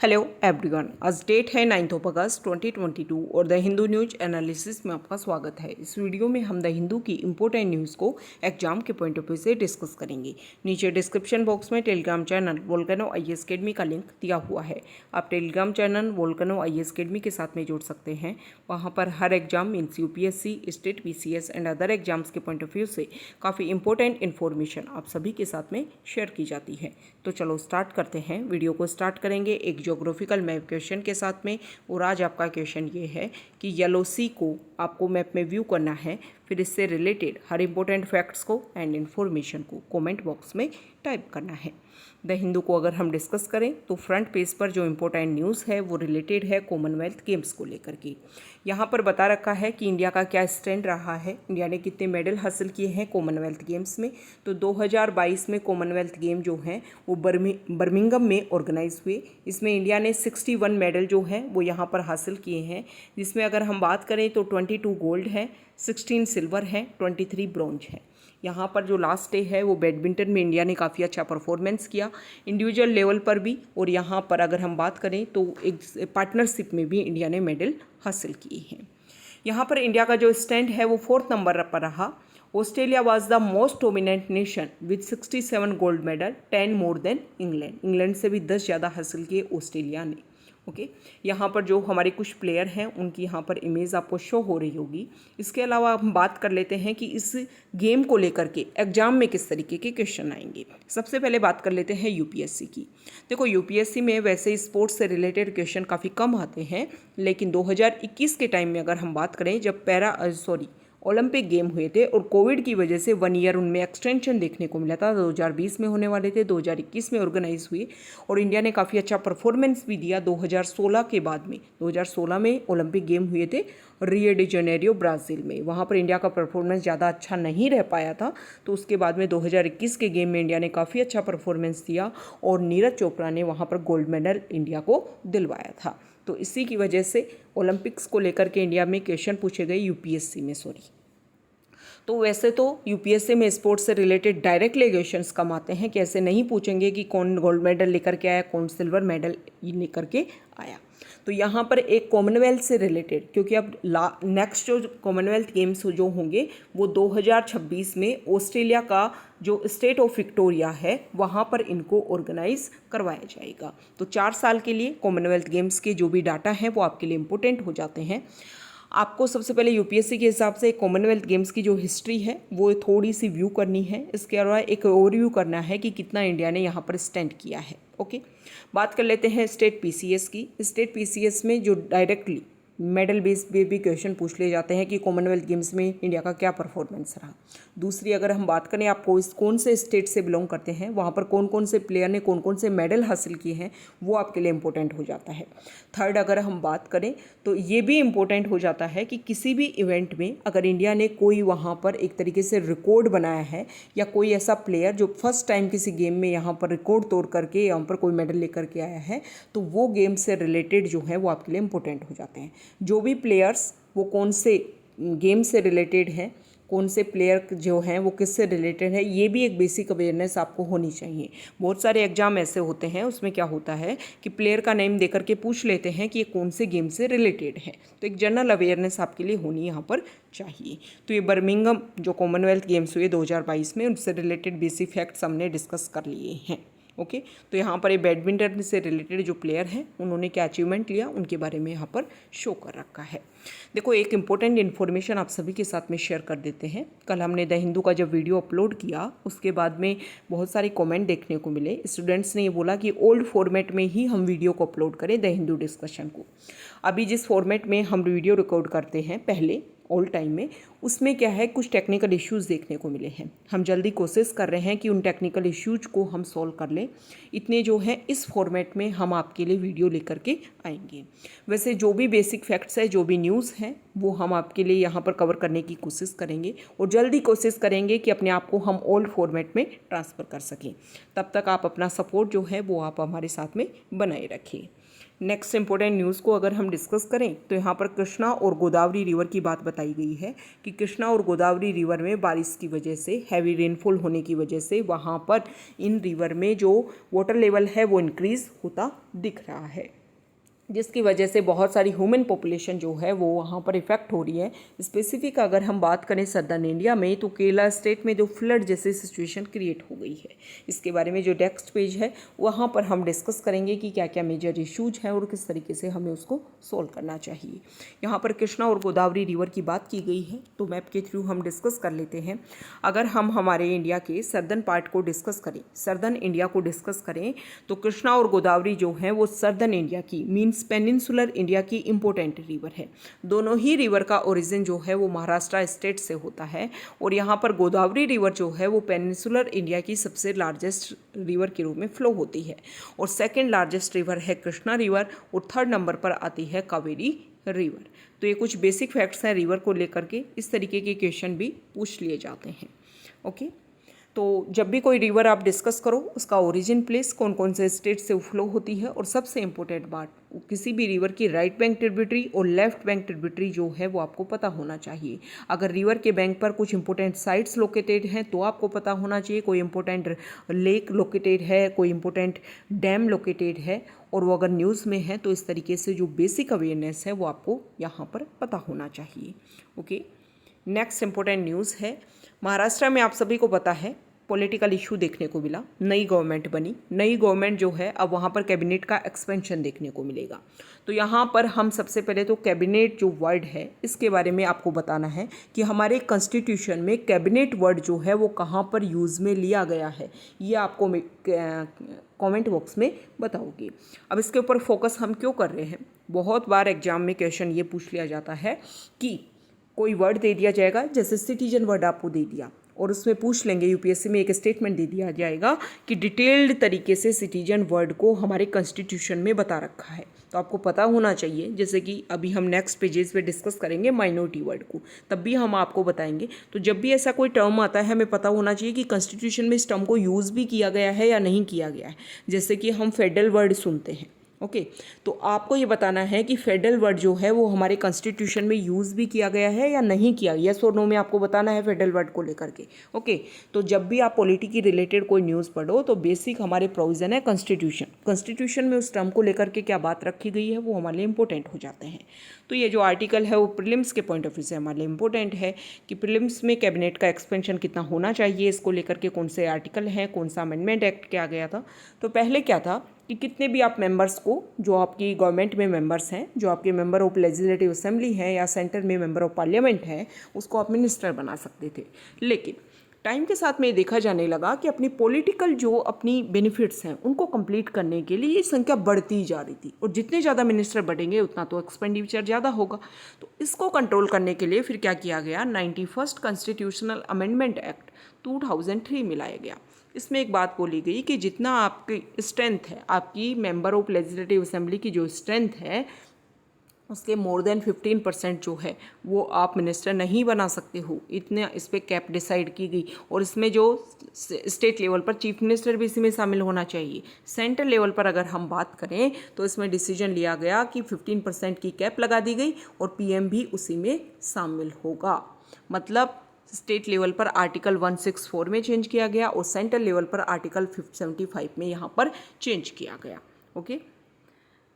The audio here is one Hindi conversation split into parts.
हेलो एवरीवन, आज डेट है 9 अगस्त 2022 और द हिंदू न्यूज एनालिसिस में आपका स्वागत है। इस वीडियो में हम द हिंदू की इंपॉर्टेंट न्यूज़ को एग्जाम के पॉइंट ऑफ व्यू से डिस्कस करेंगे। नीचे डिस्क्रिप्शन बॉक्स में Telegram channel volcano IAS academy का लिंक दिया हुआ है। आप Telegram channel volcano IAS academy के साथ में जुड़ सकते हैं। वहाँ पर हर exam means UPSC, state PCS and other exams के पॉइंट ऑफ व्यू से काफ़ी इंपॉर्टेंट इन्फॉर्मेशन आप सभी के साथ में शेयर की जाती है। तो चलो स्टार्ट करते हैं। वीडियो को स्टार्ट करेंगे एक ज्योग्राफिकल मैप क्वेश्चन के साथ में। और आज आपका क्वेश्चन ये है कि येलो सी को आपको मैप में व्यू करना है, फिर इससे रिलेटेड हर इंपॉर्टेंट फैक्ट्स को एंड इन्फॉर्मेशन को कमेंट बॉक्स में टाइप करना है। द हिंदू को अगर हम डिस्कस करें तो फ्रंट पेज पर जो इम्पोर्टेंट न्यूज़ है वो रिलेटेड है कॉमनवेल्थ गेम्स को लेकर के। यहाँ पर बता रखा है कि इंडिया का क्या स्टैंड रहा है, इंडिया ने कितने मेडल हासिल किए हैं कॉमनवेल्थ गेम्स में। तो 2022 में कॉमनवेल्थ गेम जो हैं वो बर्मिंघम में ऑर्गेनाइज हुए। इसमें इंडिया ने 61 मेडल जो हैं वो यहाँ पर हासिल किए हैं, जिसमें अगर हम बात करें तो 22 गोल्ड है, 16 सिल्वर है, 23 ब्रॉन्ज है। यहाँ पर जो लास्ट डे है वो बैडमिंटन में इंडिया ने काफ़ी अच्छा परफॉर्मेंस किया इंडिविजुअल लेवल पर भी, और यहाँ पर अगर हम बात करें तो एक पार्टनरशिप में भी इंडिया ने मेडल हासिल किए हैं। यहाँ पर इंडिया का जो स्टैंड है वो 4th नंबर पर रहा। Australia was the most dominant nation with 67 gold medal, 10 more than England. England से भी 10 ज़्यादा हासिल किए ऑस्ट्रेलिया ने। ओके, यहाँ पर जो हमारे कुछ प्लेयर हैं उनकी यहाँ पर इमेज आपको शो हो रही होगी। इसके अलावा हम बात कर लेते हैं कि इस गेम को लेकर के एग्जाम में किस तरीके के क्वेश्चन आएंगे। सबसे पहले बात कर लेते हैं UPSC की। देखो, UPSC में वैसे स्पोर्ट्स से रिलेटेड क्वेश्चन काफ़ी कम आते हैं, लेकिन 2021 के टाइम में अगर हम बात करें जब ओलंपिक गेम हुए थे और कोविड की वजह से 1 ईयर उनमें एक्सटेंशन देखने को मिला था। 2020 में होने वाले थे, 2021 में ऑर्गेनाइज हुए और इंडिया ने काफ़ी अच्छा परफॉर्मेंस भी दिया 2016 के बाद में। 2016 में ओलंपिक गेम हुए थे रियो डी जेनेरियो ब्राज़ील में। वहाँ पर इंडिया का परफॉर्मेंस ज़्यादा अच्छा नहीं रह पाया था, तो उसके बाद में 2021 के गेम में इंडिया ने काफ़ी अच्छा परफॉर्मेंस दिया और नीरज चोपड़ा ने वहाँ पर गोल्ड मेडल इंडिया को दिलवाया था। तो इसी की वजह से ओलंपिक्स को लेकर के इंडिया में क्वेश्चन पूछे गए UPSC में। तो वैसे तो UPSC में स्पोर्ट्स से रिलेटेड डायरेक्टली क्वेश्चंस कम आते हैं कि ऐसे नहीं पूछेंगे कि कौन गोल्ड मेडल लेकर के आया, कौन सिल्वर मेडल लेकर के आया। तो यहाँ पर एक कॉमनवेल्थ से रिलेटेड, क्योंकि अब नेक्स्ट जो कॉमनवेल्थ गेम्स जो होंगे वो 2026 में ऑस्ट्रेलिया का जो स्टेट ऑफ विक्टोरिया है वहाँ पर इनको ऑर्गेनाइज करवाया जाएगा। तो 4 साल के लिए कॉमनवेल्थ गेम्स के जो भी डाटा हैं वो आपके लिए इम्पोर्टेंट हो जाते हैं। आपको सबसे पहले UPSC के हिसाब से कॉमनवेल्थ गेम्स की जो हिस्ट्री है वो थोड़ी सी व्यू करनी है। इसके अलावा एक ओवरव्यू करना है कि कितना इंडिया ने यहाँ पर स्टैंड किया है। ओके, बात कर लेते हैं स्टेट PCS की। स्टेट PCS में जो डायरेक्टली मेडल बेस पे भी क्वेश्चन पूछ लिए जाते हैं कि कॉमनवेल्थ गेम्स में इंडिया का क्या परफॉर्मेंस रहा। दूसरी, अगर हम बात करें आपको इस कौन से स्टेट से बिलोंग करते हैं, वहाँ पर कौन कौन से प्लेयर ने कौन कौन से मेडल हासिल किए हैं, वो आपके लिए इंपॉर्टेंट हो जाता है। थर्ड, अगर हम बात करें तो ये भी इम्पोर्टेंट हो जाता है कि किसी भी इवेंट में अगर इंडिया ने कोई वहाँ पर एक तरीके से रिकॉर्ड बनाया है या कोई ऐसा प्लेयर जो फर्स्ट टाइम किसी गेम में यहाँ पर रिकॉर्ड तोड़ करके यहाँ पर कोई मेडल लेकर के आया है, तो वो गेम से रिलेटेड जो है वो आपके लिए इम्पोर्टेंट हो जाते हैं। जो भी प्लेयर्स वो कौन से गेम से रिलेटेड हैं, कौन से प्लेयर जो हैं वो किससे रिलेटेड है, ये भी एक बेसिक अवेयरनेस आपको होनी चाहिए। बहुत सारे एग्जाम ऐसे होते हैं उसमें क्या होता है कि प्लेयर का नेम देकर के पूछ लेते हैं कि ये कौन से गेम से रिलेटेड है। तो एक जनरल अवेयरनेस आपके लिए होनी यहाँ पर चाहिए। तो ये बर्मिंघम जो कॉमनवेल्थ गेम्स हुए 2022 में, उनसे रिलेटेड बेसिक फैक्ट्स हमने डिस्कस कर लिए हैं। ओके, तो यहाँ पर ये बैडमिंटन से रिलेटेड जो प्लेयर हैं उन्होंने क्या अचीवमेंट लिया उनके बारे में यहाँ पर शो कर रखा है। देखो, एक इम्पोर्टेंट इन्फॉर्मेशन आप सभी के साथ में शेयर कर देते हैं। कल हमने द हिंदू का जब वीडियो अपलोड किया उसके बाद में बहुत सारे कमेंट देखने को मिले। स्टूडेंट्स ने ये बोला कि ओल्ड फॉर्मेट में ही हम वीडियो को अपलोड करें द हिंदू डिस्कशन को। अभी जिस फॉर्मेट में हम वीडियो रिकॉर्ड करते हैं पहले ओल्ड टाइम में, उसमें क्या है कुछ टेक्निकल इश्यूज़ देखने को मिले हैं। हम जल्दी कोशिश कर रहे हैं कि उन टेक्निकल इश्यूज को हम सॉल्व कर लें। इतने जो हैं इस फॉर्मेट में हम आपके लिए वीडियो लेकर के आएंगे। वैसे जो भी बेसिक फैक्ट्स है, जो भी न्यूज़ हैं, वो हम आपके लिए यहाँ पर कवर करने की कोशिश करेंगे और जल्दी कोशिश करेंगे कि अपने आप को हम ओल्ड फॉर्मेट में ट्रांसफ़र कर सकें। तब तक आप अपना सपोर्ट जो है वो आप हमारे साथ में बनाए रखिए। नेक्स्ट इंपॉर्टेंट न्यूज़ को अगर हम डिस्कस करें तो यहाँ पर कृष्णा और गोदावरी रिवर की बात बताई गई है कि कि कृष्णा और गोदावरी रिवर में बारिश की वजह से, हैवी रेनफॉल होने की वजह से वहाँ पर इन रिवर में जो वाटर लेवल है वो इंक्रीज़ होता दिख रहा है, जिसकी वजह से बहुत सारी ह्यूमन पॉपुलेशन जो है वो वहाँ पर इफ़ेक्ट हो रही है। स्पेसिफिक अगर हम बात करें सदर्न इंडिया में, तो केरला स्टेट में जो फ्लड जैसी सिचुएशन क्रिएट हो गई है, इसके बारे में जो नेक्स्ट पेज है वहाँ पर हम डिस्कस करेंगे कि क्या क्या मेजर इश्यूज हैं और किस तरीके से हमें उसको सॉल्व करना चाहिए। यहाँ पर कृष्णा और गोदावरी रिवर की बात की गई है, तो मैप के थ्रू हम डिस्कस कर लेते हैं। अगर हम हमारे इंडिया के सर्दर्न पार्ट को डिस्कस करें, सर्दर्न इंडिया को डिस्कस करें, तो कृष्णा और गोदावरी जो है वो सर्दर्न इंडिया की मीन्स पेनिनसुलर इंडिया की इंपॉर्टेंट रिवर है। दोनों ही रिवर का ओरिजिन जो है वो महाराष्ट्र स्टेट से होता है, और यहाँ पर गोदावरी रिवर जो है वो पेनिनसुलर इंडिया की सबसे लार्जेस्ट रिवर के रूप में फ्लो होती है, और सेकेंड लार्जेस्ट रिवर है कृष्णा रिवर, और थर्ड नंबर पर आती है कावेरी रिवर। तो ये कुछ बेसिक फैक्ट्स हैं रिवर को लेकर के, इस तरीके के क्वेश्चन भी पूछ लिए जाते हैं। ओके, तो जब भी कोई रिवर आप डिस्कस करो, उसका ओरिजिन प्लेस, कौन कौन से स्टेट से फ्लो होती है, और सबसे इंपॉर्टेंट बात, किसी भी रिवर की राइट बैंक ट्रिब्यूटरी और लेफ्ट बैंक ट्रिब्यूटरी जो है वो आपको पता होना चाहिए। अगर रिवर के बैंक पर कुछ इंपॉर्टेंट साइट्स लोकेटेड हैं तो आपको पता होना चाहिए, कोई इंपॉर्टेंट लेक लोकेटेड है, कोई इंपॉर्टेंट डैम लोकेटेड है, और वो अगर न्यूज़ में है तो इस तरीके से जो बेसिक अवेयरनेस है वो आपको यहाँ पर पता होना चाहिए। ओके, नेक्स्ट इंपॉर्टेंट न्यूज़ है, महाराष्ट्र में आप सभी को पता है पॉलिटिकल इशू देखने को मिला, नई गवर्नमेंट बनी, नई गवर्नमेंट जो है अब वहाँ पर कैबिनेट का एक्सपेंशन देखने को मिलेगा। तो यहाँ पर हम सबसे पहले तो कैबिनेट जो वर्ड है इसके बारे में आपको बताना है कि हमारे कॉन्स्टिट्यूशन में कैबिनेट वर्ड जो है वो कहाँ पर यूज़ में लिया गया है, ये आपको कमेंट बॉक्स में बताओगे। अब इसके ऊपर फोकस हम क्यों कर रहे हैं, बहुत बार एग्जाम में क्वेश्चन ये पूछ लिया जाता है कि कोई वर्ड दे दिया जाएगा, जैसे सिटीजन वर्ड आपको दे दिया, और उसमें पूछ लेंगे यूपीएससी में एक स्टेटमेंट दे दिया जाएगा कि डिटेल्ड तरीके से सिटीजन वर्ड को हमारे कॉन्स्टिट्यूशन में बता रखा है। तो आपको पता होना चाहिए, जैसे कि अभी हम नेक्स्ट पेजेस पे डिस्कस करेंगे माइनॉरिटी वर्ड को, तब भी हम आपको बताएंगे। तो जब भी ऐसा कोई टर्म आता है हमें पता होना चाहिए कि कॉन्स्टिट्यूशन में इस टर्म को यूज़ भी किया गया है या नहीं किया गया है। जैसे कि हम फेडरल वर्ड सुनते हैं, ओके, तो आपको ये बताना है कि फेडरल वर्ड जो है वो हमारे कॉन्स्टिट्यूशन में यूज़ भी किया गया है या नहीं किया, यस और नो में आपको बताना है फेडरल वर्ड को लेकर के। ओके, तो जब भी आप पॉलिटी की रिलेटेड कोई न्यूज़ पढ़ो तो बेसिक हमारे प्रोविज़न है कॉन्स्टिट्यूशन, कॉन्स्टिट्यूशन में उस टर्म को लेकर के क्या बात रखी गई है वो हमारे लिए इंपॉर्टेंट हो जाते हैं। तो ये जो आर्टिकल है वो प्रीलिम्स के पॉइंट ऑफ व्यू से हमारे लिए इंपॉर्टेंट है कि प्रीलिम्स में कैबिनेट का एक्सपेंशन कितना होना चाहिए, इसको लेकर के कौन से आर्टिकल हैं, कौन सा अमेंडमेंट एक्ट किया गया था। तो पहले क्या था कि कितने भी आप मेंबर्स को, जो आपकी गवर्नमेंट में मेंबर्स हैं, जो आपके मेंबर ऑफ लेजिस्लेटिव असेंबली हैं या सेंटर में मेंबर ऑफ पार्लियामेंट हैं, उसको आप मिनिस्टर बना सकते थे। लेकिन टाइम के साथ में ये देखा जाने लगा कि अपनी पॉलिटिकल जो अपनी बेनिफिट्स हैं उनको कंप्लीट करने के लिए ये संख्या बढ़ती जा रही थी, और जितने ज़्यादा मिनिस्टर बढ़ेंगे उतना तो एक्सपेंडिचर ज़्यादा होगा। तो इसको कंट्रोल करने के लिए फिर क्या किया गया, 91st कॉन्स्टिट्यूशनल अमेंडमेंट एक्ट 2003 में लाया गया। इसमें एक बात बोली गई कि जितना आपकी स्ट्रेंथ है, आपकी मेंबर ऑफ लेजिस्लेटिव असेंबली की जो स्ट्रेंथ है उसके मोर देन 15% जो है वो आप मिनिस्टर नहीं बना सकते हो, इतने इस पर कैप डिसाइड की गई। और इसमें जो स्टेट लेवल पर चीफ मिनिस्टर भी इसी में शामिल होना चाहिए। सेंट्रल लेवल पर अगर हम बात करें तो इसमें डिसीजन लिया गया कि 15% की कैप लगा दी गई और पीएम भी उसी में शामिल होगा। मतलब स्टेट लेवल पर आर्टिकल 164 में चेंज किया गया और सेंट्रल लेवल पर आर्टिकल 75 में यहाँ पर चेंज किया गया। ओके,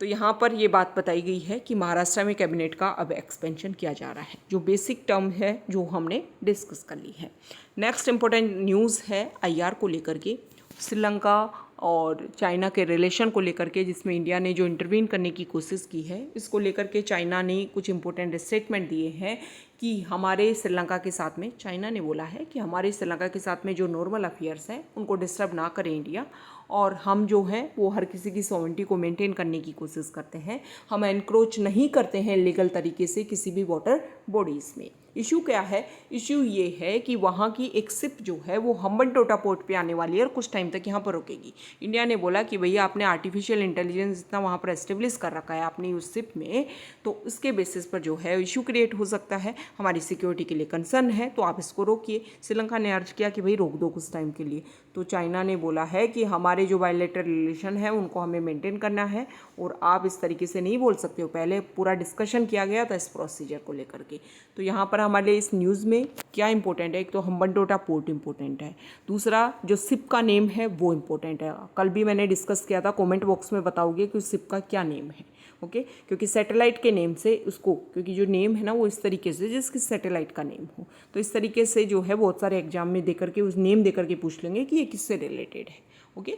तो यहाँ पर ये बात बताई गई है कि महाराष्ट्र में कैबिनेट का अब एक्सपेंशन किया जा रहा है, जो बेसिक टर्म है जो हमने डिस्कस कर ली है। नेक्स्ट इंपॉर्टेंट न्यूज़ है आईआर को लेकर के, श्रीलंका और चाइना के रिलेशन को लेकर के, जिसमें इंडिया ने जो इंटरवीन करने की कोशिश की है, इसको लेकर के चाइना ने कुछ इंपॉर्टेंट स्टेटमेंट दिए हैं कि हमारे श्रीलंका के साथ में, चाइना ने बोला है कि हमारे श्रीलंका के साथ में जो नॉर्मल अफेयर्स हैं उनको डिस्टर्ब ना करें इंडिया, और हम जो है वो हर किसी की सॉवरेनिटी को मेंटेन करने की कोशिश करते हैं, हम एनक्रोच नहीं करते हैं लीगल तरीके से किसी भी वाटर बॉडीज़ में। इशू क्या है, इशू ये है कि वहाँ की एक शिप जो है वो हम्बनटोटा पोर्ट पे आने वाली है और कुछ टाइम तक यहाँ पर रुकेगी। इंडिया ने बोला कि भैया आपने आर्टिफिशियल इंटेलिजेंस इतना वहाँ पर एस्टेब्लिश कर रखा है अपनी उस शिप में, तो उसके बेसिस पर जो है इशू क्रिएट हो सकता है, हमारी सिक्योरिटी के लिए कंसर्न है, तो आप इसको रोकिए। श्रीलंका ने अर्ज किया कि भाई रोक दो कुछ टाइम के लिए, तो चाइना ने बोला है कि हमारे जो बायलैटरल रिलेशन है उनको हमें मेंटेन करना है और आप इस तरीके से नहीं बोल सकते हो। पहले पूरा डिस्कशन किया गया था इस प्रोसीजर को लेकर के, तो यहाँ पर हमारे लिए इस न्यूज़ में क्या इंपॉर्टेंट है, एक तो हम्बनटोटा पोर्ट इंपॉर्टेंट है, दूसरा जो शिप का नेम है वो इंपॉर्टेंट है। कल भी मैंने डिस्कस किया था, कमेंट बॉक्स में बताओगे कि उस शिप का क्या नेम है। ओके, क्योंकि सैटेलाइट के नेम से उसको, क्योंकि जो नेम है ना वो इस तरीके से जिसकी सैटेलाइट का नेम हो, तो इस तरीके से जो है बहुत सारे एग्जाम में देकर के उस नेम देकर के पूछ लेंगे कि ये किससे रिलेटेड है। ओके,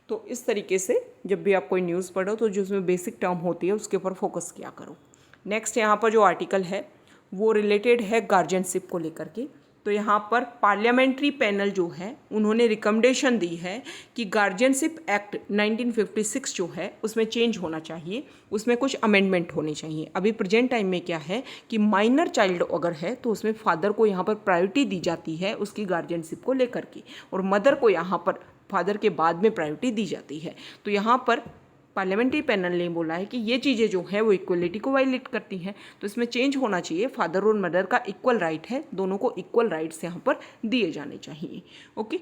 तो इस तरीके से जब भी आप कोई न्यूज़ पढ़ो तो जो उसमें बेसिक टर्म होती है उसके ऊपर फोकस किया करो। नेक्स्ट यहाँ पर जो आर्टिकल है वो रिलेटेड है गार्जियनशिप को लेकर के। तो यहाँ पर पार्लियामेंट्री पैनल जो है उन्होंने रिकमेंडेशन दी है कि गार्जियनशिप एक्ट 1956 जो है उसमें चेंज होना चाहिए, उसमें कुछ अमेंडमेंट होने चाहिए। अभी प्रेजेंट टाइम में क्या है कि माइनर चाइल्ड अगर है तो उसमें फादर को यहाँ पर प्रायोरिटी दी जाती है उसकी गार्जियनशिप को लेकर के, और मदर को यहाँ पर फादर के बाद में प्रायोरिटी दी जाती है। तो यहाँ पर पार्लियामेंट्री पैनल ने बोला है कि ये चीज़ें जो है वो इक्वलिटी को वायलेट करती हैं, तो इसमें चेंज होना चाहिए। फादर और मदर का इक्वल राइट है, दोनों को इक्वल राइट्स यहाँ पर दिए जाने चाहिए। ओके,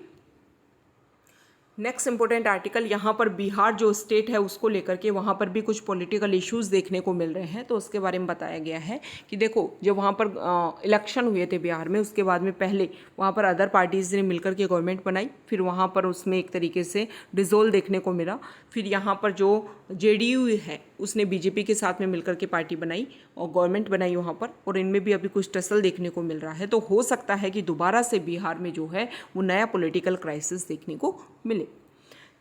नेक्स्ट इंपॉर्टेंट आर्टिकल, यहाँ पर बिहार जो स्टेट है उसको लेकर के वहाँ पर भी कुछ पॉलिटिकल इश्यूज देखने को मिल रहे हैं, तो उसके बारे में बताया गया है कि देखो जब वहाँ पर इलेक्शन हुए थे बिहार में, उसके बाद में पहले वहाँ पर अदर पार्टीज़ ने मिलकर के गवर्नमेंट बनाई, फिर वहाँ पर उसमें एक तरीके से डिसोल्व देखने को मिला। फिर यहाँ पर जो JDU है उसने BJP के साथ में मिलकर के पार्टी बनाई और गवर्नमेंट बनाई वहाँ पर, और इनमें भी अभी कुछ टसल देखने को मिल रहा है। तो हो सकता है कि दोबारा से बिहार में जो है वो नया पॉलिटिकल क्राइसिस देखने को मिले।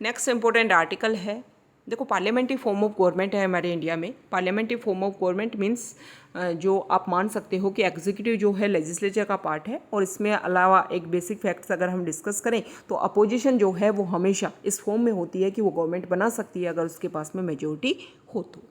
नेक्स्ट इंपॉर्टेंट आर्टिकल है, देखो पार्लियामेंट्री फॉर्म ऑफ गवर्नमेंट है हमारे इंडिया में। Parliamentary form of government means जो आप मान सकते हो कि एग्जीक्यूटिव जो है लेजिस्लेचर का पार्ट है, और इसमें अलावा एक बेसिक फैक्ट्स अगर हम डिस्कस करें तो अपोजिशन जो है वो हमेशा इस फॉर्म में होती है कि वो गवर्नमेंट बना सकती है अगर उसके पास में मेजोरिटी हो तो।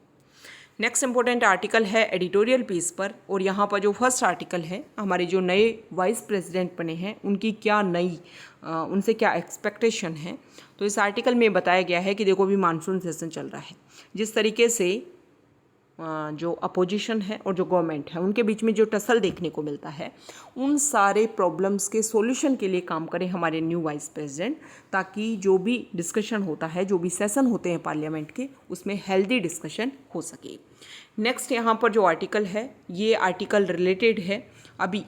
नेक्स्ट इंपॉर्टेंट आर्टिकल है एडिटोरियल पीस पर, और यहाँ पर जो फर्स्ट आर्टिकल है हमारे जो नए वाइस प्रेसिडेंट बने हैं उनकी क्या नई उनसे क्या एक्सपेक्टेशन है। तो इस आर्टिकल में बताया गया है कि देखो अभी मानसून सेशन चल रहा है, जिस तरीके से जो अपोजिशन है और जो गवर्नमेंट है उनके बीच में जो टसल देखने को मिलता है, उन सारे प्रॉब्लम्स के सॉल्यूशन के लिए काम करें हमारे न्यू वाइस प्रेसिडेंट, ताकि जो भी डिस्कशन होता है, जो भी सेशन होते हैं पार्लियामेंट के, उसमें हेल्दी डिस्कशन हो सके। नेक्स्ट यहाँ पर जो आर्टिकल है ये आर्टिकल रिलेटेड है अभी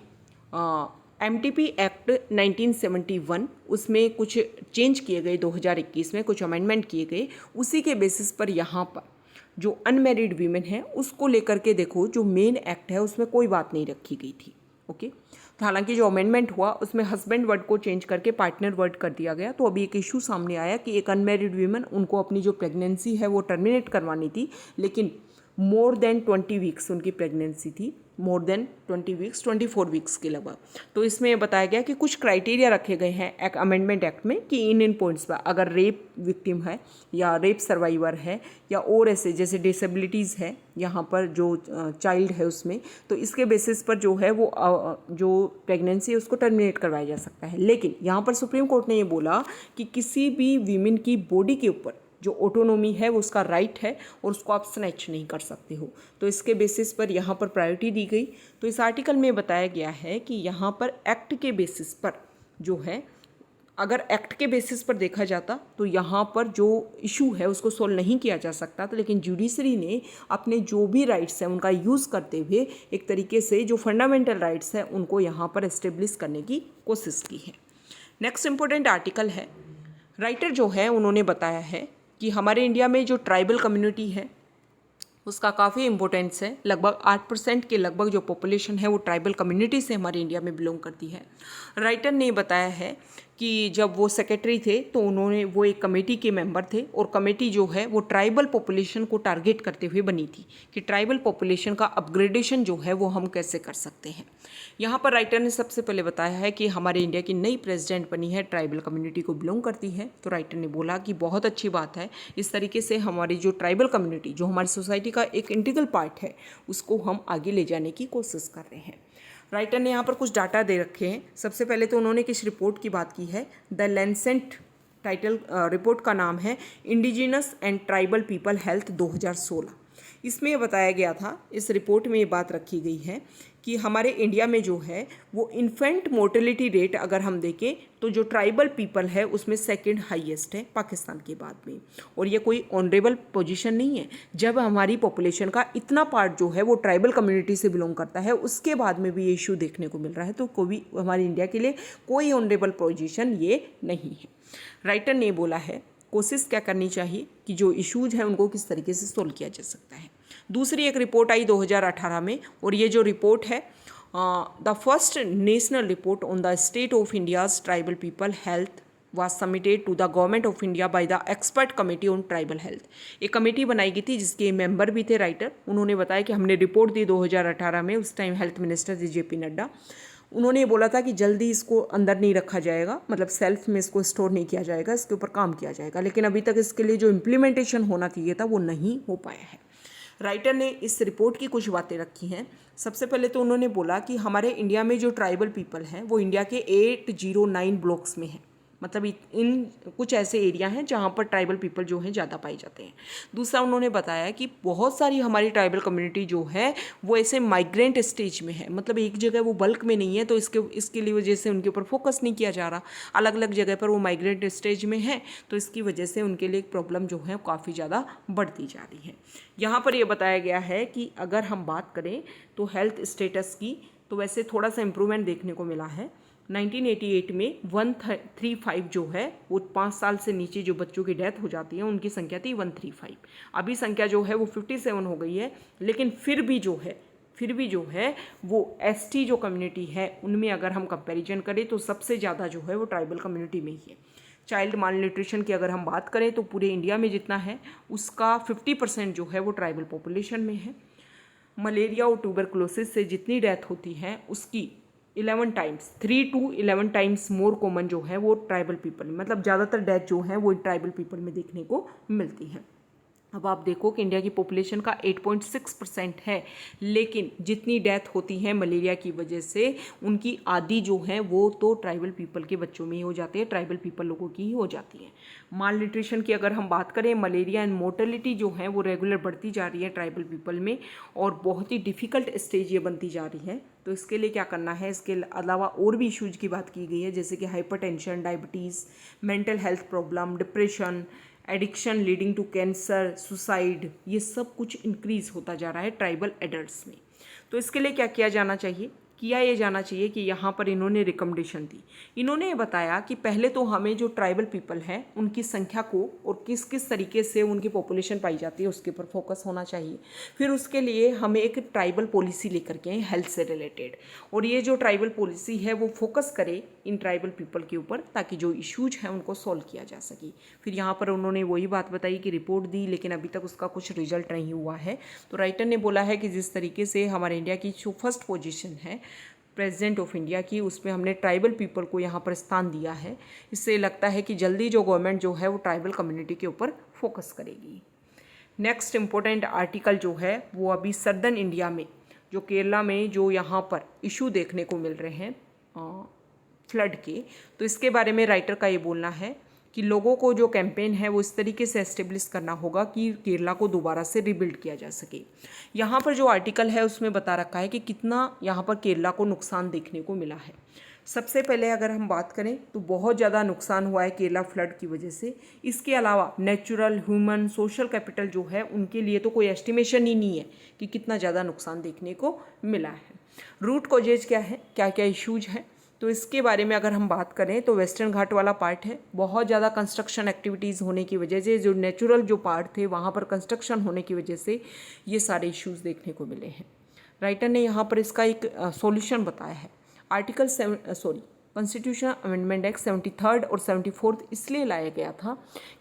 MTP एक्ट 1971, उसमें कुछ चेंज किए गए 2021 में, कुछ अमेंडमेंट किए गए, उसी के बेसिस पर यहाँ पर जो अनमैरिड वीमेन है उसको लेकर के देखो जो मेन एक्ट है उसमें कोई बात नहीं रखी गई थी। ओके, तो हालांकि जो अमेंडमेंट हुआ उसमें हस्बैंड वर्ड को चेंज करके पार्टनर वर्ड कर दिया गया। तो अभी एक इशू सामने आया कि एक अनमैरिड वीमेन, उनको अपनी जो प्रेगनेंसी है वो टर्मिनेट करवानी थी, लेकिन मोर देन 20 वीक्स उनकी प्रेगनेंसी थी, मोर देन 20 वीक्स, 24 वीक्स के लगभग। तो इसमें बताया गया कि कुछ क्राइटेरिया रखे गए हैं एक अमेंडमेंट एक्ट में कि इन पॉइंट्स पर अगर रेप विक्टिम है या रेप सर्वाइवर है या और ऐसे जैसे डिसेबिलिटीज़ है यहाँ पर जो चाइल्ड है उसमें, तो इसके बेसिस पर जो है वो जो प्रेगनेंसी है उसको टर्मिनेट करवाया जा सकता है। लेकिन यहाँ पर सुप्रीम कोर्ट ने ये बोला कि किसी भी वीमेन की बॉडी के ऊपर जो ऑटोनॉमी है वो उसका राइट है और उसको आप स्नैच नहीं कर सकते हो। तो इसके बेसिस पर यहाँ पर प्रायोरिटी दी गई। तो इस आर्टिकल में बताया गया है कि यहाँ पर एक्ट के बेसिस पर जो है, अगर एक्ट के बेसिस पर देखा जाता तो यहाँ पर जो इशू है उसको सोल्व नहीं किया जा सकता था, लेकिन जुडिशरी ने अपने जो भी राइट्स हैं उनका यूज़ करते हुए एक तरीके से जो फंडामेंटल राइट्स हैं उनको यहाँ पर एस्टेब्लिश करने की कोशिश की है। नेक्स्ट इंपॉर्टेंट आर्टिकल है, राइटर जो है उन्होंने बताया है कि हमारे इंडिया में जो ट्राइबल कम्युनिटी है उसका काफ़ी इंपॉर्टेंस है। लगभग 8% के लगभग जो पॉपुलेशन है वो ट्राइबल कम्युनिटी से हमारे इंडिया में बिलोंग करती है। राइटर ने बताया है कि जब वो सेक्रेटरी थे तो उन्होंने वो एक कमेटी के मेंबर थे, और कमेटी जो है वो ट्राइबल पॉपुलेशन को टारगेट करते हुए बनी थी कि ट्राइबल पॉपुलेशन का अपग्रेडेशन जो है वो हम कैसे कर सकते हैं। यहाँ पर राइटर ने सबसे पहले बताया है कि हमारे इंडिया की नई प्रेसिडेंट बनी है ट्राइबल कम्युनिटी को बिलोंग करती है। तो राइटर ने बोला कि बहुत अच्छी बात है, इस तरीके से हमारी जो ट्राइबल कम्युनिटी जो हमारी सोसाइटी का एक इंटीग्रल पार्ट है उसको हम आगे ले जाने की कोशिश कर रहे हैं। राइटर ने यहाँ पर कुछ डाटा दे रखे हैं। सबसे पहले तो उन्होंने किस रिपोर्ट की बात की है, द लैंसेट टाइटल रिपोर्ट का नाम है indigenous and tribal people health 2016। इसमें ये बताया गया था, इस रिपोर्ट में ये बात रखी गई है कि हमारे इंडिया में जो है वो इन्फेंट मोर्टेलिटी रेट अगर हम देखें तो जो ट्राइबल पीपल है उसमें सेकंड हाईएस्ट है पाकिस्तान के बाद में। और ये कोई ऑनरेबल पोजीशन नहीं है। जब हमारी पॉपुलेशन का इतना पार्ट जो है वो ट्राइबल कम्युनिटी से बिलोंग करता है, उसके बाद में भी ये इशू देखने को मिल रहा है, तो कोई हमारे इंडिया के लिए कोई ऑनरेबल पोजीशन ये नहीं है। राइटर ने बोला है कोशिश क्या करनी चाहिए कि जो इश्यूज हैं उनको किस तरीके से सोल्व किया जा सकता है। दूसरी एक रिपोर्ट आई 2018 में, और ये जो रिपोर्ट है the first national report on the state of India's tribal people health was submitted to the government of India by the expert committee on tribal health. एक कमेटी बनाई गई थी जिसके मेंबर भी थे राइटर। उन्होंने बताया कि हमने रिपोर्ट दी 2018 में, उस टाइम हेल्थ मिनिस्टर थे JP नड्डा। उन्होंने ये बोला था कि जल्दी इसको अंदर नहीं रखा जाएगा, मतलब सेल्फ में इसको स्टोर नहीं किया जाएगा, इसके ऊपर काम किया जाएगा, लेकिन अभी तक इसके लिए जो इम्प्लीमेंटेशन होना चाहिए था वो नहीं हो पाया है। राइटर ने इस रिपोर्ट की कुछ बातें रखी हैं। सबसे पहले तो उन्होंने बोला कि हमारे इंडिया में जो ट्राइबल पीपल हैं वो इंडिया के 809 ब्लॉक्स में हैं, मतलब इन कुछ ऐसे एरिया हैं जहाँ पर ट्राइबल पीपल जो हैं ज़्यादा पाए जाते हैं। दूसरा उन्होंने बताया कि बहुत सारी हमारी ट्राइबल कम्युनिटी जो है वो ऐसे माइग्रेंट स्टेज में है, मतलब एक जगह वो बल्क में नहीं है, तो इसके लिए वजह से उनके ऊपर फोकस नहीं किया जा रहा। अलग अलग जगह पर वो माइग्रेंट स्टेज में है, तो इसकी वजह से उनके लिए एक प्रॉब्लम जो है काफ़ी ज़्यादा बढ़ती जा रही है। यहाँ पर यह बताया गया है कि अगर हम बात करें तो हेल्थ स्टेटस की, तो वैसे थोड़ा सा इम्प्रूवमेंट देखने को मिला है। 1988 में 135 जो है वो 5 साल से नीचे जो बच्चों की डेथ हो जाती है उनकी संख्या थी 135। अभी संख्या जो है वो 57 हो गई है, लेकिन फिर भी जो है वो ST जो कम्युनिटी है उनमें अगर हम कंपैरिजन करें तो सबसे ज़्यादा जो है वो ट्राइबल कम्युनिटी में ही है। चाइल्ड माल न्यूट्रिशन की अगर हम बात करें तो पूरे इंडिया में जितना है उसका 50% जो है वो ट्राइबल पॉपुलेशन में है। मलेरिया और ट्यूबरकुलोसिस से जितनी डेथ होती है उसकी 3 to 11 टाइम्स मोर कॉमन जो है वो ट्राइबल पीपल, मतलब ज़्यादातर डेथ जो है वो ट्राइबल पीपल में देखने को मिलती है। अब आप देखो कि इंडिया की पॉपुलेशन का 8.6% है, लेकिन जितनी डेथ होती है मलेरिया की वजह से उनकी आधी जो है वो तो ट्राइबल पीपल के बच्चों में ही हो जाती है, ट्राइबल पीपल लोगों की ही हो जाती है। माल न्यूट्रिशन की अगर हम बात करें, मलेरिया एंड मोर्टेलिटी जो है वो रेगुलर बढ़ती जा रही है ट्राइबल पीपल में, और बहुत ही डिफ़िकल्ट स्टेज ये बनती जा रही है। तो इसके लिए क्या करना है, इसके अलावा और भी इशूज़ की बात की गई है, जैसे कि hypertension, diabetes, mental health problem, depression, addiction leading to cancer, suicide, ये सब कुछ इंक्रीज़ होता जा रहा है ट्राइबल एडल्ट्स में। तो इसके लिए क्या किया जाना चाहिए, किया ये जाना चाहिए कि यहाँ पर इन्होंने रिकमेंडेशन दी। इन्होंने ये बताया कि पहले तो हमें जो ट्राइबल पीपल हैं उनकी संख्या को और किस किस तरीके से उनकी पॉपुलेशन पाई जाती है उसके ऊपर फोकस होना चाहिए। फिर उसके लिए हमें एक ट्राइबल पॉलिसी लेकर के आए हेल्थ से रिलेटेड, और ये जो ट्राइबल पॉलिसी है वो फोकस करे इन ट्राइबल पीपल के ऊपर ताकि जो इश्यूज हैं उनको सॉल्व किया जा सके। फिर यहाँ पर उन्होंने वही बात बताई कि रिपोर्ट दी लेकिन अभी तक उसका कुछ रिजल्ट नहीं हुआ है। तो राइटर ने बोला है कि जिस तरीके से हमारे इंडिया की जो फर्स्ट पोजीशन है प्रेसिडेंट ऑफ इंडिया की, उसमें हमने ट्राइबल पीपल को यहाँ पर स्थान दिया है। इससे लगता है कि जल्दी जो गवर्नमेंट जो है वो ट्राइबल कम्युनिटी के ऊपर फोकस करेगी। नेक्स्ट इम्पोर्टेंट आर्टिकल जो है वो अभी सदर्न इंडिया में जो केरला में जो यहाँ पर इशू देखने को मिल रहे हैं फ्लड के, तो इसके बारे में राइटर का ये बोलना है कि लोगों को जो कैंपेन है वो इस तरीके से एस्टेब्लिश करना होगा कि केरला को दोबारा से रिबिल्ड किया जा सके। यहाँ पर जो आर्टिकल है उसमें बता रखा है कि कितना यहाँ पर केरला को नुकसान देखने को मिला है। सबसे पहले अगर हम बात करें तो बहुत ज़्यादा नुकसान हुआ है केरला फ्लड की वजह से। इसके अलावा नेचुरल, ह्यूमन, सोशल कैपिटल जो है उनके लिए तो कोई एस्टिमेशन ही नहीं है कि कितना ज़्यादा नुकसान देखने को मिला है। रूट कॉजेज क्या है, क्या क्या इश्यूज हैं, तो इसके बारे में अगर हम बात करें तो वेस्टर्न घाट वाला पार्ट है, बहुत ज़्यादा कंस्ट्रक्शन एक्टिविटीज़ होने की वजह से, जो नेचुरल जो पार्ट थे वहाँ पर कंस्ट्रक्शन होने की वजह से ये सारे इश्यूज देखने को मिले हैं। राइटर ने यहाँ पर इसका एक सॉल्यूशन बताया है। कॉन्स्टिट्यूशन अमेंडमेंट एक्ट 73 और 74 इसलिए लाया गया था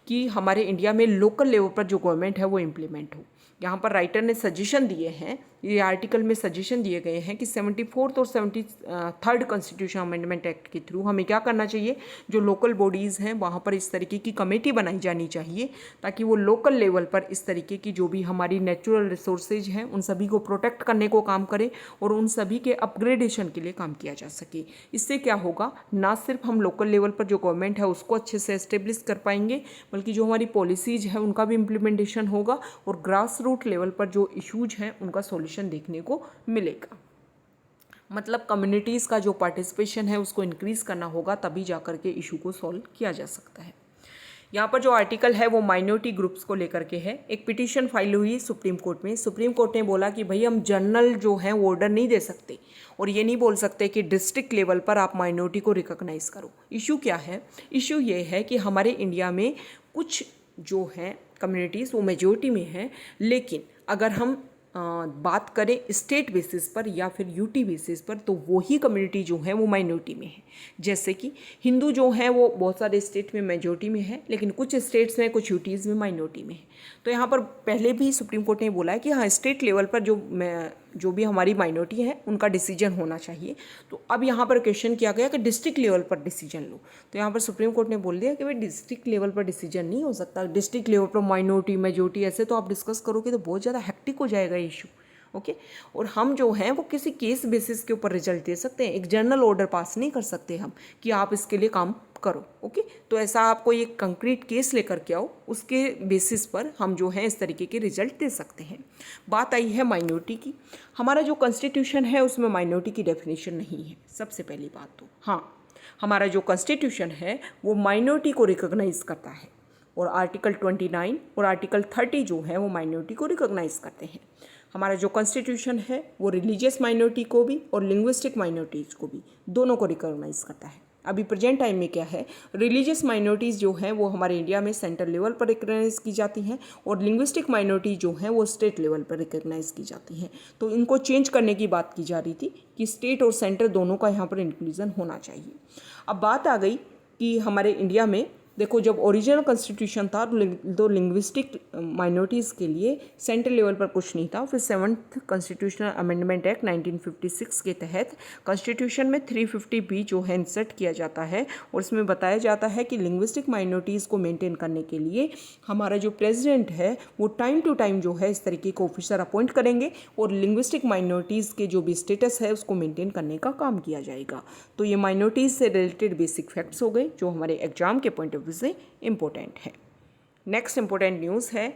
कि हमारे इंडिया में लोकल लेवल पर जो गवर्नमेंट है वो इम्प्लीमेंट हो। यहाँ पर राइटर ने सजेशन दिए हैं, ये आर्टिकल में सजेशन दिए गए हैं कि 74th और 73rd कॉन्स्टिट्यूशन अमेंडमेंट एक्ट के थ्रू हमें क्या करना चाहिए, जो लोकल बॉडीज़ हैं वहाँ पर इस तरीके की कमेटी बनाई जानी चाहिए ताकि वो लोकल लेवल पर इस तरीके की जो भी हमारी नेचुरल रिसोर्सेज हैं उन सभी को प्रोटेक्ट करने को काम करे और उन सभी के अपग्रेडेशन के लिए काम किया जा सके। इससे क्या होगा, होगा, ना सिर्फ हम लोकल लेवल पर जो गवर्नमेंट है उसको अच्छे से एस्टेब्लिश कर पाएंगे, बल्कि जो हमारी पॉलिसीज़ है उनका भी इम्प्लीमेंटेशन होगा और ग्रास रूट लेवल पर जो इश्यूज हैं उनका सॉल्यूशन देखने को मिलेगा। मतलब कम्युनिटीज़ का जो पार्टिसिपेशन है उसको इंक्रीज़ करना होगा, तभी जा कर के इशू को सॉल्व किया जा सकता है। यहाँ पर जो आर्टिकल है वो माइनॉरिटी ग्रुप्स को लेकर के है। एक पिटीशन फाइल हुई सुप्रीम कोर्ट में। सुप्रीम कोर्ट ने बोला कि भाई हम जनरल जो है वो ऑर्डर नहीं दे सकते और ये नहीं बोल सकते कि डिस्ट्रिक्ट लेवल पर आप माइनॉरिटी को रिकॉग्नाइज करो। इशू क्या है? इशू ये है कि हमारे इंडिया में कुछ जो हैं कम्युनिटीज़ वो मेजॉरिटी में हैं, लेकिन अगर हम बात करें स्टेट बेसिस पर या फिर यूटी बेसिस पर, तो वही कम्युनिटी जो है वो माइनॉरिटी में है। जैसे कि हिंदू जो है वो बहुत सारे स्टेट में मेजॉरिटी में है, लेकिन कुछ स्टेट्स में, कुछ यूटीज़ में माइनॉरिटी में है। तो यहाँ पर पहले भी सुप्रीम कोर्ट ने बोला है कि हाँ, स्टेट लेवल पर जो भी हमारी माइनॉरिटी है उनका डिसीजन होना चाहिए। तो अब यहाँ पर क्वेश्चन किया गया कि डिस्ट्रिक्ट लेवल पर डिसीजन लो। तो यहाँ पर सुप्रीम कोर्ट ने बोल दिया कि भाई डिस्ट्रिक्ट लेवल पर डिसीजन नहीं हो सकता। डिस्ट्रिक्ट लेवल पर माइनॉरिटी मेजॉरिटी ऐसे तो आप डिस्कस करोगे तो बहुत ज़्यादा हेक्टिक हो जाएगा इशू। ओके, और हम जो हैं वो किसी केस बेसिस के ऊपर रिजल्ट दे सकते हैं, एक जनरल ऑर्डर पास नहीं कर सकते हम कि आप इसके लिए काम करो। ओके, तो ऐसा आप कोई एक कंक्रीट केस लेकर के आओ, उसके बेसिस पर हम जो है इस तरीके के रिजल्ट दे सकते हैं। बात आई है माइनॉरिटी की। हमारा जो कॉन्स्टिट्यूशन है उसमें माइनॉरिटी की डेफिनेशन नहीं है। सबसे पहली बात तो हाँ, हमारा जो कॉन्स्टिट्यूशन है वो माइनॉरिटी को रिकॉग्नाइज करता है और आर्टिकल 29 और आर्टिकल 30 जो है वो माइनॉरिटी को रिकॉग्नाइज करते हैं। हमारा जो कॉन्स्टिट्यूशन है वो रिलीजियस माइनॉरिटी को भी और लिंग्विस्टिक माइनॉरिटीज़ को भी, दोनों को रिकॉग्नाइज करता है। अभी प्रेजेंट टाइम में क्या है, रिलीजियस माइनॉरिटीज़ जो हैं वो हमारे इंडिया में सेंट्रल लेवल पर रिकॉग्नाइज की जाती हैं और लिंग्विस्टिक माइनॉरिटी जो हैं वो स्टेट लेवल पर रिकॉग्नाइज की जाती हैं। तो इनको चेंज करने की बात की जा रही थी कि स्टेट और सेंटर दोनों का यहाँ पर इंक्लूजन होना चाहिए। अब बात आ गई कि हमारे इंडिया में देखो, जब ओरिजिनल कॉन्स्टिट्यूशन था तो लिंग्विस्टिक माइनॉरिटीज़ के लिए सेंट्रल लेवल पर कुछ नहीं था। फिर 7th कॉन्स्टिट्यूशनल अमेंडमेंट एक्ट 1956 के तहत कॉन्स्टिट्यूशन में 350B जो है इंसर्ट किया जाता है और इसमें बताया जाता है कि लिंग्विस्टिक माइनॉरिटीज़ को मेंटेन करने के लिए हमारा जो प्रेसिडेंट है वो टाइम टू टाइम जो है इस तरीके के ऑफिसर अपॉइंट करेंगे और लिंग्विस्टिक माइनॉरिटीज़ के जो भी स्टेटस है उसको मेंटेन करने का काम किया जाएगा। तो ये माइनॉरिटीज़ से रिलेटेड बेसिक फैक्ट्स हो गए जो हमारे एग्जाम के पॉइंट ऑफ से इम्पोर्टेंट है। नेक्स्ट इम्पोर्टेंट न्यूज़ है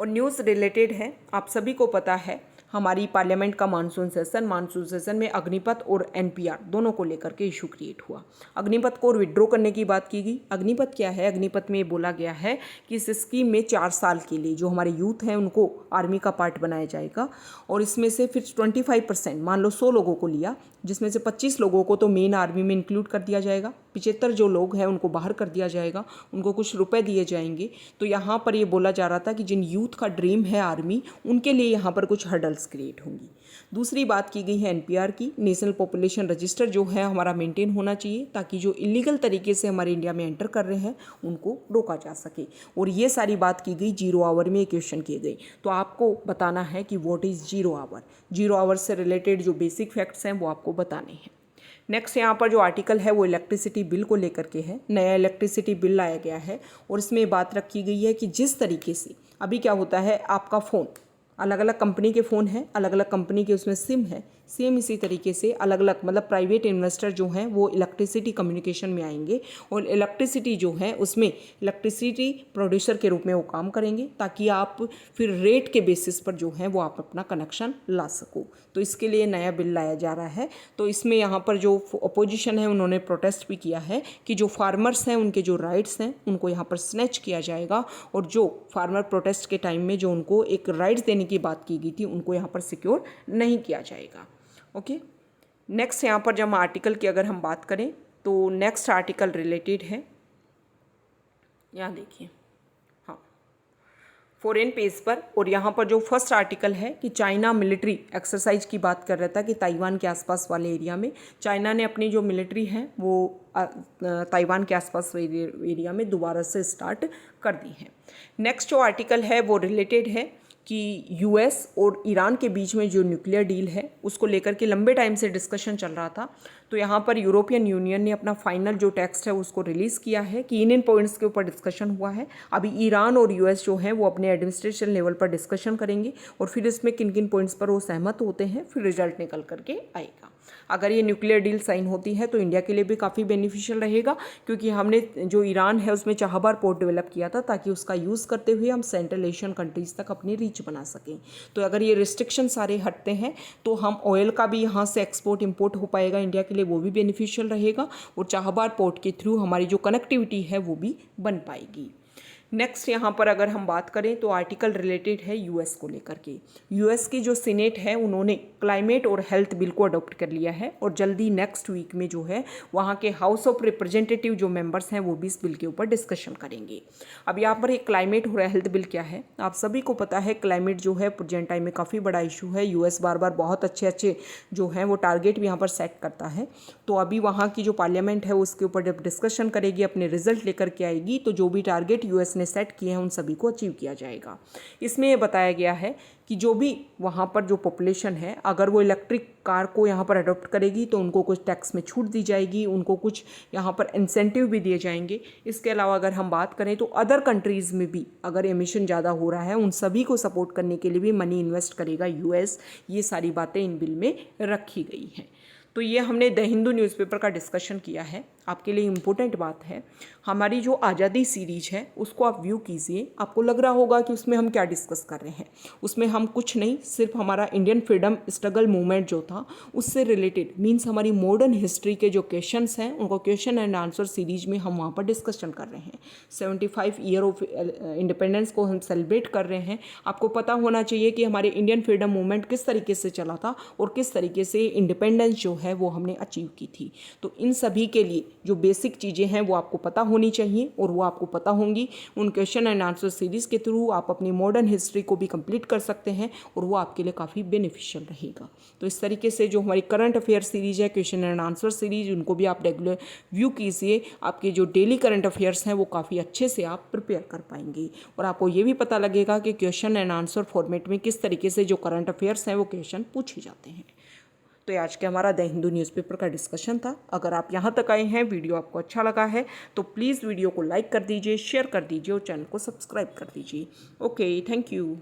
और न्यूज़ रिलेटेड है। आप सभी को पता है हमारी पार्लियामेंट का मानसून सेशन में अग्निपथ और एनपीआर दोनों को लेकर के इशू क्रिएट हुआ। अग्निपथ को विड्रॉ करने की बात की गई। अग्निपथ क्या है? अग्निपथ में बोला गया है कि इस स्कीम में 4 साल के लिए जो हमारे यूथ हैं उनको आर्मी का पार्ट बनाया जाएगा और इसमें से फिर 25%, मान लो 100 लोगों को लिया, जिसमें से 25 लोगों को तो मेन आर्मी में इंक्लूड कर दिया जाएगा, 75 जो लोग हैं उनको बाहर कर दिया जाएगा, उनको कुछ रुपए दिए जाएंगे। तो यहाँ पर ये बोला जा रहा था कि जिन यूथ का ड्रीम है आर्मी, उनके लिए यहाँ पर कुछ हर्डल्स क्रिएट होंगी। दूसरी बात की गई है एनपीआर की। नेशनल पॉपुलेशन रजिस्टर जो है हमारा मेंटेन होना चाहिए ताकि जो इलीगल तरीके से हमारे इंडिया में एंटर कर रहे हैं उनको रोका जा सके। और ये सारी बात की गई 0 आवर में क्वेश्चन किए गए। तो आपको बताना है कि व्हाट इज़ 0 आवर। 0 आवर से रिलेटेड जो बेसिक फैक्ट्स हैं वो आपको बताने हैं। नेक्स्ट यहाँ पर जो आर्टिकल है वो इलेक्ट्रिसिटी बिल को लेकर के है। नया इलेक्ट्रिसिटी बिल लाया गया है और इसमें बात रखी गई है कि जिस तरीके से अभी क्या होता है, आपका फ़ोन अलग अलग कंपनी के फ़ोन हैं, अलग अलग कंपनी के उसमें सिम है, सेम इसी तरीके से अलग अलग मतलब प्राइवेट इन्वेस्टर जो हैं वो इलेक्ट्रिसिटी कम्युनिकेशन में आएंगे और इलेक्ट्रिसिटी जो है उसमें इलेक्ट्रिसिटी प्रोड्यूसर के रूप में वो काम करेंगे ताकि आप फिर रेट के बेसिस पर जो है वो आप अपना कनेक्शन ला सको। तो इसके लिए नया बिल लाया जा रहा है। तो इसमें यहाँ पर जो अपोजिशन है उन्होंने प्रोटेस्ट भी किया है कि जो फार्मर्स हैं उनके जो राइट्स हैं उनको यहाँ पर स्नैच किया जाएगा और जो फार्मर प्रोटेस्ट के टाइम में जो उनको एक राइट्स देने की बात की गई थी उनको यहाँ पर सिक्योर नहीं किया जाएगा। ओके, नेक्स्ट यहाँ पर जब आर्टिकल की अगर हम बात करें तो नेक्स्ट आर्टिकल रिलेटेड है, यहाँ देखिए, हाँ, फॉरेन पेज पर। और यहाँ पर जो फर्स्ट आर्टिकल है कि चाइना मिलिट्री एक्सरसाइज की बात कर रहा था कि ताइवान के आसपास वाले एरिया में चाइना ने अपनी जो मिलिट्री है वो ताइवान के आसपास एरिया में दोबारा से स्टार्ट कर दी है। नेक्स्ट जो आर्टिकल है वो रिलेटेड है कि यूएस और ईरान के बीच में जो न्यूक्लियर डील है उसको लेकर के लंबे टाइम से डिस्कशन चल रहा था। तो यहाँ पर यूरोपियन यूनियन ने अपना फाइनल जो टेक्स्ट है उसको रिलीज़ किया है कि इन पॉइंट्स के ऊपर डिस्कशन हुआ है। अभी ईरान और यूएस जो है वो अपने एडमिनिस्ट्रेशन लेवल पर डिस्कशन करेंगे और फिर इसमें किन किन पॉइंट्स पर वो सहमत होते हैं, फिर रिजल्ट निकल करके आएगा। अगर ये न्यूक्लियर डील साइन होती है तो इंडिया के लिए भी काफ़ी बेनिफिशियल रहेगा, क्योंकि हमने जो ईरान है उसमें चाबहार पोर्ट डेवलप किया था ताकि उसका यूज़ करते हुए हम सेंट्रल एशियन कंट्रीज़ तक अपनी रीच बना सकें। तो अगर ये रिस्ट्रिक्शन सारे हटते हैं तो हम ऑयल का भी यहाँ से एक्सपोर्ट इंपोर्ट हो पाएगा इंडिया के लिए, वो भी बेनिफिशियल रहेगा और चाबहार पोर्ट के थ्रू हमारी जो कनेक्टिविटी है वो भी बन पाएगी। नेक्स्ट यहाँ पर अगर हम बात करें तो आर्टिकल रिलेटेड है यूएस को लेकर के। यूएस की जो सीनेट है उन्होंने क्लाइमेट और हेल्थ बिल को अडॉप्ट कर लिया है और जल्दी नेक्स्ट वीक में जो है वहाँ के हाउस ऑफ रिप्रेजेंटेटिव जो मेंबर्स हैं वो भी इस बिल के ऊपर डिस्कशन करेंगे। अब यहाँ पर एक क्लाइमेट और हेल्थ बिल क्या है, आप सभी को पता है क्लाइमेट जो है प्रेजेंट टाइम में काफ़ी बड़ा इशू है। यूएस बार बार बहुत अच्छे जो हैं वो टारगेट भी यहाँ पर सेट करता है। तो अभी वहाँ की जो पार्लियामेंट है उसके ऊपर जब डिस्कशन करेगी, अपने रिजल्ट लेकर के आएगी, तो जो भी टारगेट यूएस सेट किए हैं उन सभी को अचीव किया जाएगा। इसमें यह बताया गया है कि जो भी वहाँ पर जो पॉपुलेशन है अगर वो इलेक्ट्रिक कार को यहाँ पर अडॉप्ट करेगी तो उनको कुछ टैक्स में छूट दी जाएगी, उनको कुछ यहाँ पर इंसेंटिव भी दिए जाएंगे। इसके अलावा अगर हम बात करें तो अदर कंट्रीज़ में भी अगर एमिशन ज़्यादा हो रहा है उन सभी को सपोर्ट करने के लिए भी मनी इन्वेस्ट करेगा यूएस। ये सारी बातें इन बिल में रखी गई हैं। तो ये हमने द हिंदू न्यूज़पेपर का डिस्कशन किया है। आपके लिए इम्पोर्टेंट बात है, हमारी जो आज़ादी सीरीज है उसको आप व्यू कीजिए। आपको लग रहा होगा कि उसमें हम क्या डिस्कस कर रहे हैं। उसमें हम कुछ नहीं, सिर्फ हमारा इंडियन फ्रीडम स्ट्रगल मूवमेंट जो था उससे रिलेटेड मीन्स हमारी मॉडर्न हिस्ट्री के जो क्वेश्चंस हैं उनको क्वेश्चन एंड आंसर सीरीज में हम वहाँ पर डिस्कशन कर रहे हैं। 75 ईयर ऑफ इंडिपेंडेंस को हम सेलिब्रेट कर रहे हैं। आपको पता होना चाहिए कि हमारे इंडियन फ्रीडम मूवमेंट किस तरीके से चला था और किस तरीके से इंडिपेंडेंस जो है वो हमने अचीव की थी। तो इन सभी के लिए जो बेसिक चीज़ें हैं वो आपको पता होनी चाहिए और वो आपको पता होंगी। उन क्वेश्चन एंड आंसर सीरीज़ के थ्रू आप अपनी मॉडर्न हिस्ट्री को भी कंप्लीट कर सकते हैं और वो आपके लिए काफ़ी बेनिफिशियल रहेगा। तो इस तरीके से जो हमारी करंट अफेयर सीरीज है, क्वेश्चन एंड आंसर सीरीज, उनको भी आप रेगुलर व्यू कीजिए। आपके जो डेली करंट अफेयर्स हैं वो काफ़ी अच्छे से आप प्रिपेयर कर पाएंगे और आपको ये भी पता लगेगा कि क्वेश्चन एंड आंसर फॉर्मेट में किस तरीके से जो करंट अफेयर्स हैं वो क्वेश्चन पूछे जाते हैं। तो ये आज के हमारा द हिंदू न्यूज़पेपर का डिस्कशन था। अगर आप यहाँ तक आए हैं, वीडियो आपको अच्छा लगा है तो प्लीज़ वीडियो को लाइक कर दीजिए, शेयर कर दीजिए और चैनल को सब्सक्राइब कर दीजिए। Okay, thank you.